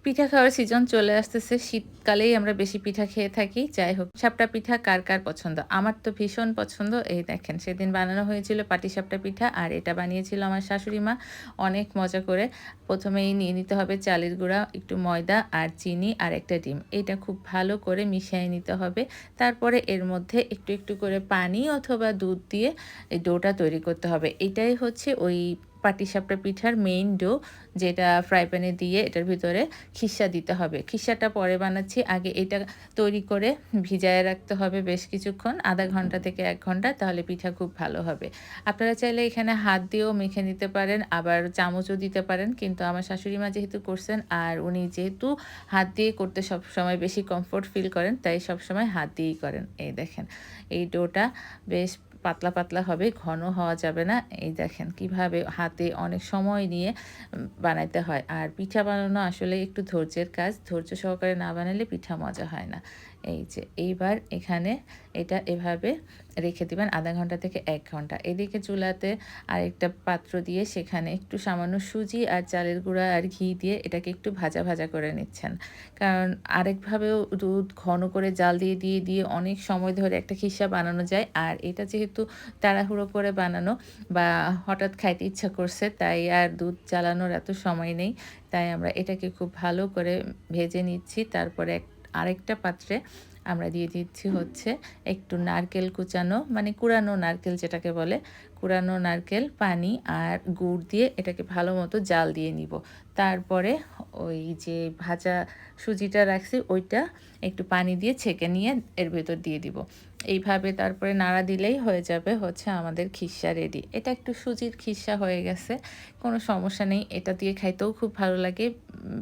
পিঠা খাওয়ার সিজন চলে আসতেছে। শীতকালেই আমরা বেশি পিঠা খেয়ে থাকি। যাই হোক, সাপটা পিঠা কার, কার পছন্দ? আমার তো ভীষণ পছন্দ। এই দেখেন, সেদিন বানানো হয়েছিল পাটিসাপটা পিঠা আর এটা বানিয়েছিল আমার শাশুড়ি মা অনেক মজা করে। ১ম এই নিয়ে নিতে হবে চালের গুঁড়া, একটু ময়দা আর চিনি আর একটা ডিম। এটা খুব ভালো করে মিশিয়ে নিতে হবে। তারপরে এর মধ্যে একটু, একটু করে পানি অথবা দুধ দিয়ে এই ডোটা তৈরি করতে হবে। এটাই হচ্ছে ওই পাটিসাপটা পিঠার মেইন ডো, যেটা ফ্রাই প্যানে দিয়ে এটার ভিতরে খিসা দিতে হবে। খিসাটা পরে বানাচ্ছি। আগে এটা তৈরি করে ভিজায়ে রাখতে হবে বেশ কিছুক্ষণ, ০.৫ ঘন্টা থেকে ১ ঘন্টা, তাহলে পিঠা খুব ভালো হবে। আপনারা চাইলে এখানে হাত দিয়েও মেখে নিতে পারেন, আবার চামচও দিতে পারেন। কিন্তু আমার শাশুড়ি মা যেহেতু করছেন আর উনি যেহেতু হাত দিয়ে করতে সবসময় বেশি কমফোর্ট ফিল করেন, তাই সবসময় হাত দিয়েই করেন। এই দেখেন, এই ডোটা বেশ পাতলা, পাতলা হবে, ঘন হওয়া যাবে না। এই দেখেন কিভাবে হাতে অনেক সময় নিয়ে বানাইতে হয়। আর পিঠা বানানো আসলে একটু ধৈর্যের কাজ। ধৈর্য সহকারে না বানালে পিঠা মজা হয় না। এই যে এইবার এখানে এটা এভাবে রেখে দিবেন ০.৫ ঘন্টা থেকে ১ ঘন্টা। এদিকে চুলাতে আরেকটা পাত্র দিয়ে সেখানে একটু সামান্য সুজি আর চালের গুঁড়া আর ঘি দিয়ে এটাকে একটু ভাজা, ভাজা করে নিচ্ছেন। কারণ আরেকভাবেও দুধ ঘন করে জাল দিয়ে, দিয়ে, দিয়ে অনেক সময় ধরে একটা খিসা বানানো যায়। আর এটা যেহেতু তাড়াহুড়ো করে বানানো বা হঠাৎ খাইতে ইচ্ছা করছে, তাই আর দুধ জ্বালানোর এত সময় নেই। তাই আমরা এটাকে খুব ভালো করে ভেজে নিচ্ছি। তারপরে আরেকটা পাত্রে আমরা দিয়ে দিচ্ছি হচ্ছে একটু নারকেল কুচানো, মানে কুড়ানো নারকেল যেটাকে বলে, কুড়ানো নারকেল, পানি আর গুড় দিয়ে এটাকে ভালো মতো জাল দিয়ে নিব। তারপরে ওই যে ভাজা সুজিটা রাখছি ওইটা একটু পানি দিয়ে ছেঁকে নিয়ে এর ভেতর দিয়ে দিব। এইভাবে তারপরে নাড়া দিলেই হয়ে যাবে হচ্ছে আমাদের খিসা রেডি। এটা একটু সুজির খিসা হয়ে গেছে, কোনো সমস্যা নেই। এটা দিয়ে খাইতেও খুব ভালো লাগে।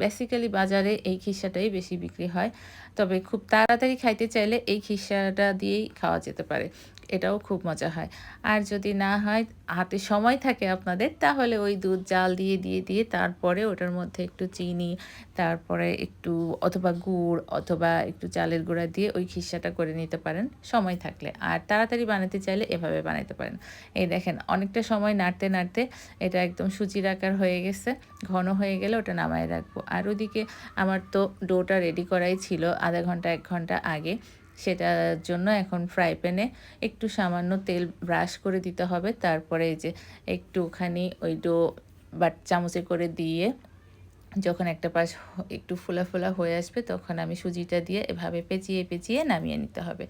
বেসিক্যালি বাজারে এই খিসাটাই বেশি বিক্রি হয়। তবে খুব তাড়াতাড়ি খাইতে চাইলে এই খিসাটা দিয়েই খাওয়া যেতে পারে। এটাও খুব মজা হয়। আর যদি না হয়, হাতে সময় থাকে আপনাদের, তাহলে ওই দুধ জাল দিয়ে, দিয়ে, দিয়ে তারপরে ওটার মধ্যে একটু চিনি, তারপরে একটু অথবা গুড় অথবা একটু চালের গুঁড়া দিয়ে ওই খিসাটা করে নিতে পারেন সময় থাকলে। আর তাড়াতাড়ি বানাতে চাইলে এভাবে বানাইতে পারেন। এই দেখেন, অনেকটা সময় নাড়তে, নাড়তে এটা একদম সুজির আকার হয়ে গেছে। ঘন হয়ে গেলে ওটা নামায় রাখবো। আর ওদিকে আমার তো ডোটা রেডি করাই ছিল ০.৫ ঘন্টা ১ ঘন্টা আগে। সেটার জন্য এখন ফ্রাই প্যানে একটু সামান্য তেল ব্রাশ করে দিতে হবে। তারপরে এই যে একটুখানি ওই ডো চামচে করে দিয়ে যখন একটা পাশ একটু ফোলা, ফোলা হয়ে আসবে, তখন আমি সুজিটা দিয়ে এভাবে পেঁচিয়ে, পেঁচিয়ে নামিয়ে নিতে হবে।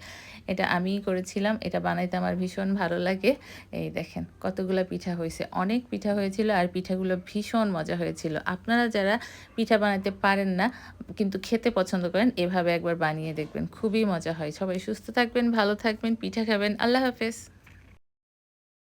এটা আমিই করেছিলাম। এটা বানাইতে আমার ভীষণ ভালো লাগে। এই দেখেন কতগুলা পিঠা হইছে। অনেক পিঠা হয়েছিল আর পিঠাগুলো ভীষণ মজা হয়েছিল। আপনারা যারা পিঠা বানাতে পারেন না কিন্তু খেতে পছন্দ করেন, এভাবে একবার বানিয়ে দেখবেন। খুবই মজা হয়। সবাই সুস্থ থাকবেন, ভালো থাকবেন, পিঠা খাবেন। আল্লাহ হাফেজ।